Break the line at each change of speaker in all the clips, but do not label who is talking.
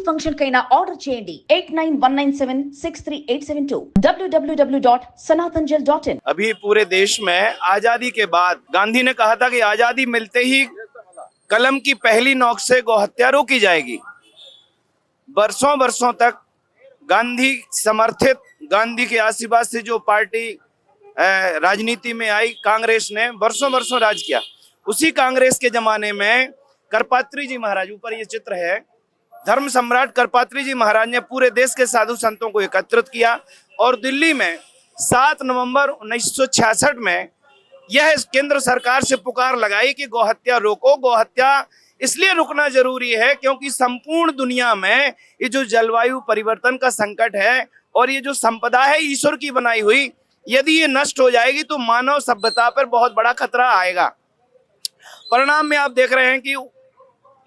Function కైనా order చేయండి 8919763872 www.sanatanjal.in।
अभी पूरे देश में आजादी के बाद गांधी ने कहा था कि आजादी मिलते ही कलम की पहली नोक से गौहत्या रोकी जाएगी। बरसों बरसों तक गांधी समर्थित, गांधी के आशीर्वाद से जो पार्टी राजनीति में आई, कांग्रेस ने बरसों बरसों राज किया। उसी कांग्रेस के जमाने में करपात्री जी महाराज, ऊपर ये चित्र है, धर्म सम्राट करपात्री जी महाराज ने पूरे देश के साधु संतों को एकत्रित किया और दिल्ली में 7 नवंबर 1966 में यह केंद्र सरकार से पुकार लगाई कि गौहत्या रोको। गौहत्या इसलिए रुकना जरूरी है क्योंकि संपूर्ण दुनिया में ये जो जलवायु परिवर्तन का संकट है और ये जो संपदा है ईश्वर की बनाई हुई, यदि ये नष्ट हो जाएगी तो मानव सभ्यता पर बहुत बड़ा खतरा आएगा। परिणाम में आप देख रहे हैं कि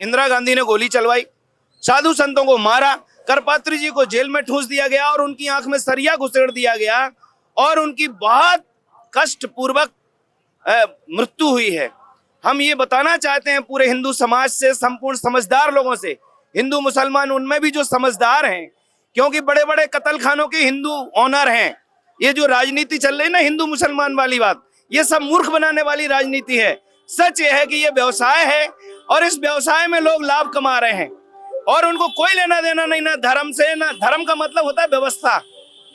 इंदिरा गांधी ने गोली चलवाई, साधु संतों को मारा, करपात्री जी को जेल में ठूंस दिया गया और उनकी आंख में सरिया घुसेड़ दिया गया और उनकी बहुत कष्टपूर्वक मृत्यु हुई है। हम ये बताना चाहते हैं पूरे हिंदू समाज से, संपूर्ण समझदार लोगों से, हिंदू मुसलमान उनमें भी जो समझदार हैं, क्योंकि बड़े बड़े कत्ल खानों के हिंदू ऑनर हैं। ये जो राजनीति चल रही है ना हिंदू मुसलमान वाली बात, ये सब मूर्ख बनाने वाली राजनीति है। सच ये है कि ये व्यवसाय है और इस व्यवसाय में लोग लाभ कमा रहे हैं और उनको कोई लेना देना नहीं, ना धर्म से, ना धर्म का मतलब होता है व्यवस्था,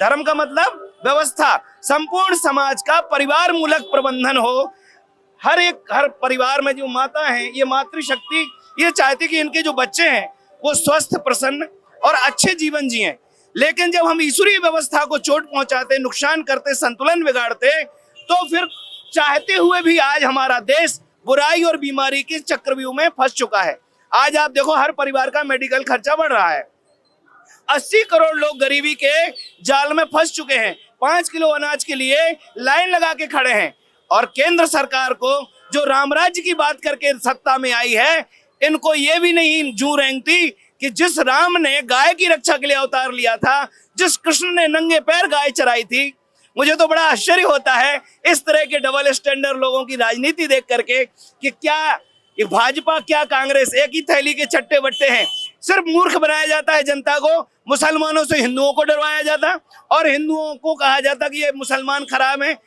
धर्म का मतलब व्यवस्था। संपूर्ण समाज का परिवार मूलक प्रबंधन हो। हर परिवार में जो माता है, ये मातृशक्ति ये चाहती कि इनके जो बच्चे हैं वो स्वस्थ, प्रसन्न और अच्छे जीवन जिएं। लेकिन जब हम ईश्वरीय व्यवस्था को चोट पहुंचाते, नुकसान करते, संतुलन बिगाड़ते, तो फिर चाहते हुए भी आज हमारा देश बुराई और बीमारी के चक्रव्यूह में फंस चुका है। आज आप देखो हर परिवार का मेडिकल खर्चा बढ़ रहा है। 80 करोड़ लोग गरीबी के जाल में फंस चुके हैं। 5 किलो अनाज के लिए लाइन लगा के खड़े हैं और केंद्र सरकार को जो रामराज्य की बात करके सत्ता में आई है, इनको ये भी नहीं जू रेंगती कि जिस राम ने गाय की रक्षा के लिए अवतार लिया था, जिस कृष्ण ने नंगे पैर गाय चराई थी, मुझे तो बड़ा आश्चर्य होता है इस तरह के डबल स्टैंडर्ड लोगों की राजनीति देख करके कि क्या ये भाजपा क्या कांग्रेस एक ही थैली के चट्टे बट्टे हैं। सिर्फ मूर्ख बनाया जाता है जनता को। मुसलमानों से हिंदुओं को डरवाया जाता और हिंदुओं को कहा जाता कि ये मुसलमान खराब हैं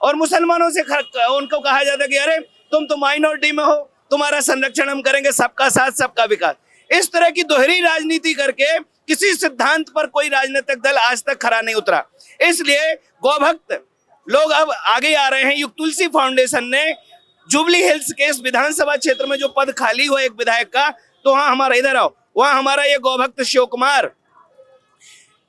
और मुसलमानों से उनको कहा जाता कि अरे तुम तो माइनॉरिटी में हो, तुम्हारा संरक्षण हम करेंगे, सबका साथ सबका विकास। इस तरह की दोहरी राजनीति करके किसी सिद्धांत पर कोई राजनीतिक दल आज तक खरा नहीं उतरा। इसलिए गौभक्त लोग अब आगे आ रहे हैं। युग तुलसी फाउंडेशन ने जुबली हिल्स के इस विधानसभा क्षेत्र में जो पद खाली हुआ एक विधायक का, तो वहां हमारा, इधर आओ, वहां हमारा ये गौभक्त शिव कुमार,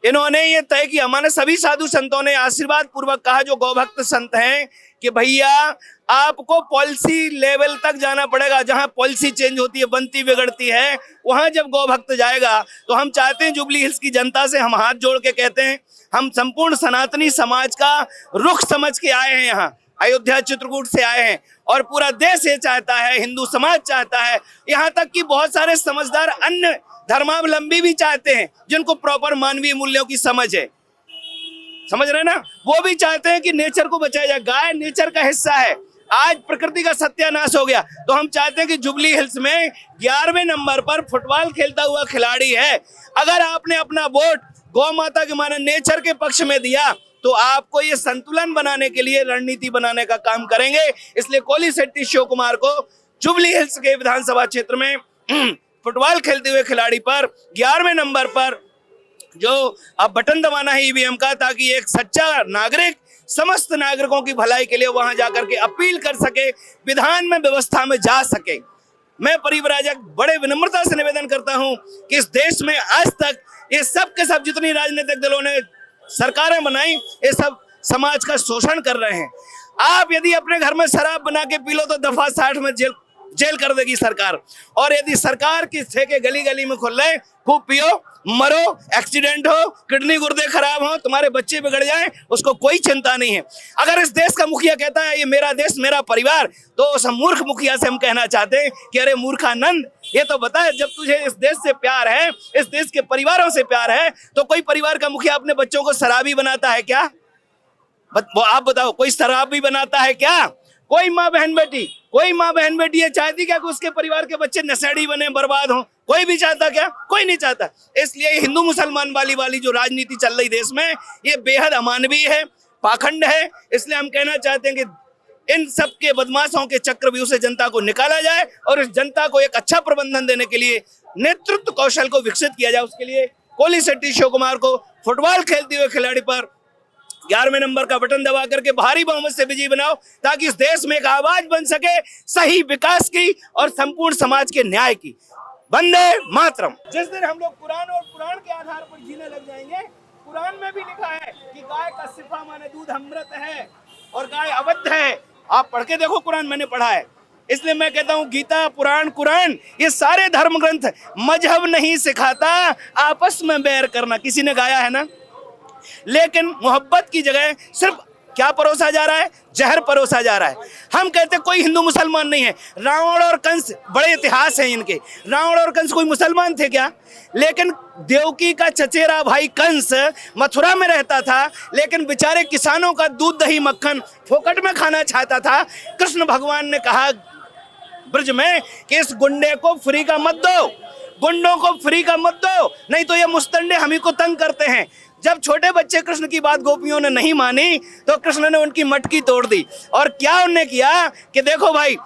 इन्होंने ये तय किया, हमारे सभी साधु संतों ने आशीर्वाद पूर्वक कहा जो गौभक्त संत हैं कि भैया आपको पॉलिसी लेवल तक जाना पड़ेगा। जहां पॉलिसी चेंज होती है, बनती बिगड़ती है, वहां जब गौभक्त जाएगा तो हम चाहते हैं जुबली हिल्स की जनता से हम हाथ जोड़ के कहते हैं, हम संपूर्ण सनातनी समाज का रुख समझ के आए हैं, यहाँ अयोध्या चित्रकूट से आए हैं और पूरा देश ये चाहता है, हिंदू समाज चाहता है, यहाँ तक कि बहुत सारे समझदार अन्य धर्मावलंबी भी चाहते हैं जिनको प्रॉपर मानवीय मूल्यों की समझ है, समझ रहे ना, वो भी चाहते हैं कि नेचर को बचाया जाए। गाय नेचर का हिस्सा है। आज प्रकृति का सत्यानाश हो गया तो हम चाहते हैं कि जुबली हिल्स में 11वें नंबर पर फुटबॉल खेलता हुआ खिलाड़ी है। अगर आपने अपना वोट गौ माता के माने नेचर के पक्ष में दिया तो आपको ये संतुलन बनाने के लिए रणनीति बनाने का काम करेंगे। इसलिए कोली सेट्टी शिव कुमार को जुबली हिल्स के विधानसभा क्षेत्र में फुटबॉल खेलते हुए खिलाड़ी पर 11वें नंबर पर जो अब बटन दबाना है ईवीएम का, ताकि एक सच्चा नागरिक समस्त नागरिकों की भलाई के लिए वहां जाकर के अपील कर सके, विधान में व्यवस्था में जा सके। मैं परिव्राजक बड़े विनम्रता से निवेदन करता हूं कि इस देश में आज तक ये सब के सब जितनी राजनीतिक दलों ने सरकारें बनाई, ये सब समाज का शोषण कर रहे हैं। आप यदि अपने घर में शराब बना के पी लो तो दफा 60 में जेल कर देगी सरकार। और यदि सरकार की ठेके गली गली में खुल रहे, खूब पियो, मरो, एक्सीडेंट हो, किडनी गुर्दे खराब हो, तुम्हारे बच्चे बिगड़ जाएं, उसको कोई चिंता नहीं है। अगर इस देश का मुखिया कहता है ये मेरा देश मेरा परिवार, तो उस मूर्ख मुखिया से हम कहना चाहते हैं कि अरे मूर्खानंद, ये तो बता, जब तुझे इस देश से प्यार है, इस देश के परिवारों से प्यार है, तो कोई परिवार का मुखिया अपने बच्चों को शराबी बनाता है क्या? आप बताओ, कोई शराबी बनाता है क्या? कोई माँ बहन बेटी ये चाहती क्या कि उसके परिवार के बच्चे नशेड़ी बने, बर्बाद हों? कोई भी चाहता क्या? कोई नहीं चाहता। इसलिए हिंदू मुसलमान वाली जो राजनीति चल रही देश में, ये बेहद अमानवीय है, पाखंड है। इसलिए हम कहना चाहते हैं कि इन सब के बदमाशों के चक्रव्यूह से जनता को निकाला जाए और इस जनता को एक अच्छा प्रबंधन देने के लिए नेतृत्व कौशल को विकसित किया जाए। उसके लिए कोहली शेट्टी शिव कुमार को फुटबॉल खेलते हुए खिलाड़ी पर 11वें नंबर का बटन दबा करके भारी बहुमत से विजयी बनाओ, ताकि इस देश में एक आवाज बन सके सही विकास की और संपूर्ण समाज के न्याय की। वंदे मातरम। जिस दिन हम लोग कुरान और पुराण के आधार पर जीने लग जाएंगे, कुरान में भी लिखा है कि गाय का सिफा माने दूध अमृत है और गाय अवध है। आप पढ़ के देखो, कुरान मैंने पढ़ा है। इसलिए मैं कहता हूँ गीता, पुराण, कुरान, ये सारे धर्म ग्रंथ मजहब नहीं सिखाता आपस में बैर करना। किसी ने गाया है ना? लेकिन मोहब्बत की जगह सिर्फ क्या परोसा जा रहा है? जहर परोसा जा रहा है। हम कहते कोई हिंदू मुसलमान नहीं है। रावण और कंस, बड़े इतिहास हैं इनके। रावण और कंस कोई मुसलमान थे क्या? लेकिन देवकी का चचेरा भाई कंस मथुरा में रहता था, लेकिन बेचारे किसानों का दूध दही मक्खन फोकट में खाना चाहता था। कृष्ण भगवान ने कहा ब्रज में कि इस गुंडे को फ्री का मत दो, गुंडों को फ्री का मत दो, नहीं तो ये मुस्तंडे हम ही को तंग करते हैं। जब छोटे बच्चे कृष्ण की बात गोपियों ने नहीं मानी तो कृष्ण ने उनकी मटकी तोड़ दी। और क्या उन्होंने किया कि देखो भाई,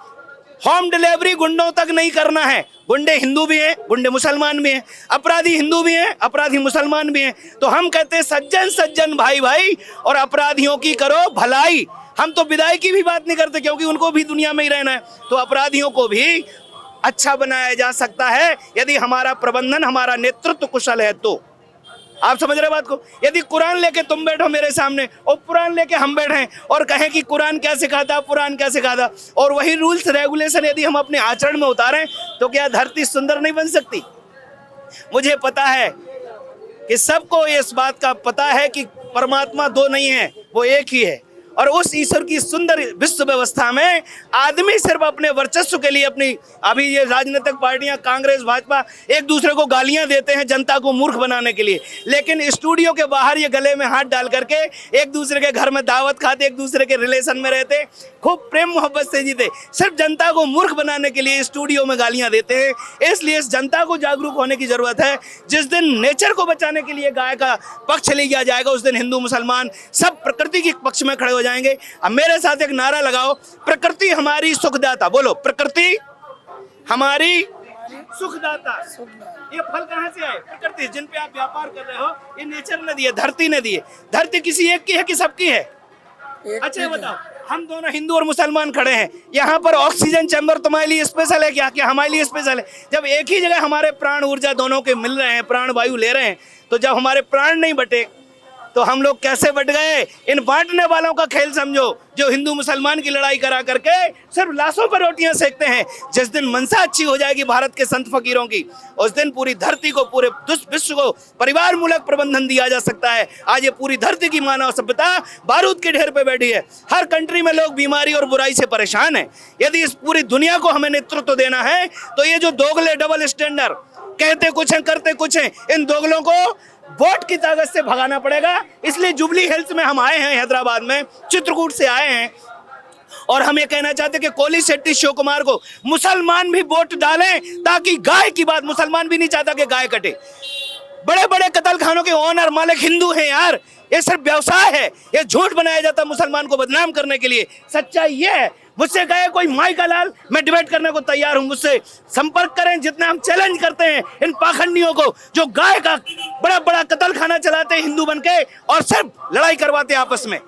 होम डिलीवरी गुंडों तक नहीं करना है। गुंडे हिंदू भी हैं, गुंडे मुसलमान भी हैं, अपराधी हिंदू भी हैं, अपराधी मुसलमान भी हैं। तो हम कहते हैं सज्जन सज्जन भाई भाई, और अपराधियों की करो भलाई। हम तो विदाई की भी बात नहीं करते, क्योंकि उनको भी दुनिया में ही रहना है। तो अपराधियों को भी अच्छा बनाया जा सकता है यदि हमारा प्रबंधन, हमारा नेतृत्व कुशल है। तो आप समझ रहे बात को? यदि कुरान लेके तुम बैठो मेरे सामने और पुराण लेके हम बैठे और कहें कि कुरान क्या सिखाता, पुराण क्या सिखाता, और वही रूल्स रेगुलेशन यदि हम अपने आचरण में उतारें, तो क्या धरती सुंदर नहीं बन सकती? मुझे पता है कि सबको इस बात का पता है कि परमात्मा दो नहीं है, वो एक ही है। और उस ईश्वर की सुंदर विश्व व्यवस्था में आदमी सिर्फ अपने वर्चस्व के लिए, अपनी अभी ये राजनीतिक पार्टियां कांग्रेस भाजपा एक दूसरे को गालियां देते हैं जनता को मूर्ख बनाने के लिए, लेकिन स्टूडियो के बाहर ये गले में हाथ डाल करके एक दूसरे के घर में दावत खाते, एक दूसरे के रिलेशन में रहते, खूब प्रेम मोहब्बत से जीते। सिर्फ जनता को मूर्ख बनाने के लिए स्टूडियो में गालियां देते हैं। इसलिए इस जनता को जागरूक होने की जरूरत है। जिस दिन नेचर को बचाने के लिए गाय का पक्ष लिया जाएगा, उस दिन हिंदू मुसलमान सब प्रकृति के पक्ष में खड़े हो जाएंगे। अब मेरे साथ एक नारा लगाओ, प्रकृति हमारी सुखदाता। बोलो, प्रकृति हमारी सुखदाता। ये फल कहाँ से आए? प्रकृति। जिन पे आप व्यापार कर रहे हो, ये नेचर ने दिए, धरती ने दिए। धरती किसी एक की है कि सबकी है? अच्छा बताओ, हम दोनों हिंदू और मुसलमान खड़े हैं, यहाँ पर ऑक्सीजन चैम्बर तुम्हारे लिए स्पेशल है क्या? क्या हमारे लिए स्पेशल है? जब एक ही जगह हमारे प्राण ऊर्जा दोनों के मिल रहे हैं, प्राण वायु ले रहे हैं, तो जब हमारे प्राण नहीं बटे तो हम लोग कैसे बट गए? इन बांटने वालों का खेल समझो, जो हिंदू मुसलमान की लड़ाई करा करके सिर्फ लाशों पर रोटियां सेकते हैं। जिस दिन मनसा अच्छी हो जाएगी भारत के संत फकीरों की, उस दिन पूरी धरती को, पूरे विश्व को परिवार मूलक प्रबंधन दिया जा सकता है। आज ये पूरी धरती की मानव सभ्यता बारूद के ढेर पे बैठी है। हर कंट्री में लोग बीमारी और बुराई से परेशान है। यदि इस पूरी दुनिया को हमें नेतृत्व देना है, तो ये जो दोगले डबल स्टैंडर्ड, कहते कुछ हैं करते कुछ हैं, इन दोगलों को वोट की ताकत से भगाना पड़ेगा। इसलिए जुबली हिल्स में हम आए हैं, हैदराबाद में चित्रकूट से आए हैं, और हम ये कहना चाहते हैं कि कोहली शेट्टी शिव कुमार को मुसलमान भी वोट डालें, ताकि गाय की बात, मुसलमान भी नहीं चाहता कि गाय कटे। बड़े बड़े कत्ल खानों के ओनर मालिक हिंदू हैं यार। ये सिर्फ व्यवसाय है, ये झूठ बनाया जाता मुसलमान को बदनाम करने के लिए। सच्चाई ये है। मुझसे कहे कोई माई का लाल, मैं डिबेट करने को तैयार हूं, मुझसे संपर्क करें। जितना हम चैलेंज करते हैं इन पाखंडियों को, जो गाय का बड़ा बड़ा कत्ल खाना चलाते हैं हिंदू बनके और सिर्फ लड़ाई करवाते हैं आपस में।